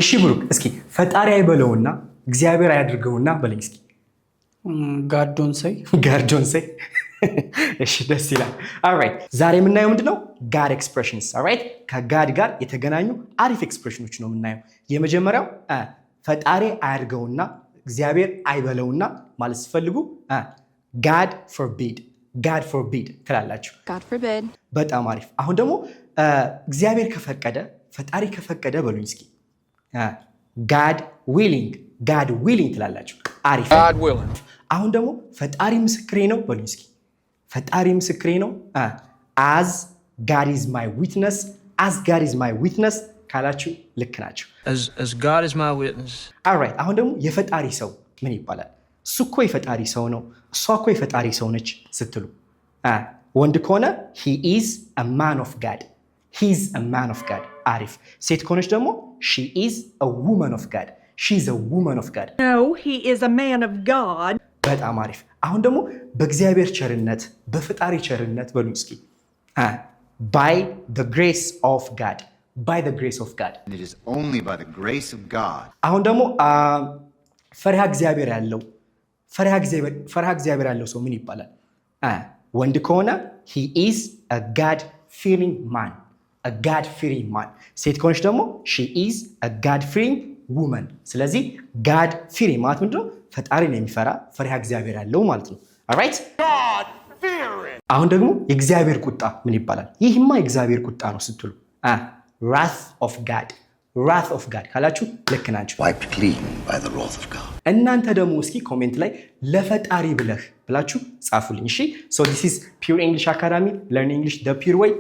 እሺ ብሩክ እስኪ ፈጣሪ አይበለውና እግዚአብሔር አያድርገውና በለኝ እስኪ God don't say God don't say እሺ ደስ ይላል alright ዛሬ የምናየው ምንድነው God expressions alright ከጋድ ጋር የተገናኙ አሪፍ ኤክስፕሬሽኖች ነው የምናየው የመጀመሪያው ፈጣሪ አያድርገውና እግዚአብሔር አይበለውና ማለት ሲፈልጉ God forbid ትላላችሁ God forbid በጣም አሪፍ አሁን ደግሞ እግዚአብሔር ከፈቀደ ፈጣሪ ከፈቀደ በሉኝ እስኪ God willing ትላላችሁ አሪፍ God willing አሁን ደግሞ ፈጣሪ ምስክሬ ነው በሉኝ እስኪ ፈጣሪ ምስክሬ ነው as God is my witness ካላችሁ ልክ ናችሁ as God is my witness alright አሁን ደግሞ የፈጣሪ ሰው ምን ይባላል እሱ እኮ የፈጣሪ ሰው ነው እሷ እኮ የፈጣሪ ሰው ነች ስትሉ ወንድ ከሆነ he is a man of God አሪፍ ሴት ከሆነች ደግሞ she is a woman of God she's a woman of God no he is a man of God በጣም አሪፍ አሁን ደግሞ በእግዚአብሔር ቸርነት በፈጣሪ ቸርነት በሉ እስኪ by the grace of God it is only by the grace of God አሁን ደግሞ ፈሪሃ እግዚአብሔር ያለው ሰው ምን ይባላል ወንድ ከሆነ he is a God fearing man ሴት ከሆነች ደግሞ she is a God fearing woman ስለዚህ God fearing ማለት ምንድነው ፈጣሪን የሚፈራ ፈሪሃ እግዚአብሔር ያለው ማለት ነው alright God fearing አሁን ደግሞ የእግዚአብሔር ቁጣ ምን ይባላል ይህማ የእግዚአብሔር ቁጣ ነው ስትሉ wrath of God ካላችሁ ልክ ናችሁ wiped clean by the wrath of God እናንተ ደግሞ እስኪ ኮሜንት ላይ ለፈጣሪ ብላችሁ ጻፉልኝ እሺ so this is Pure English Academy learn English the pure way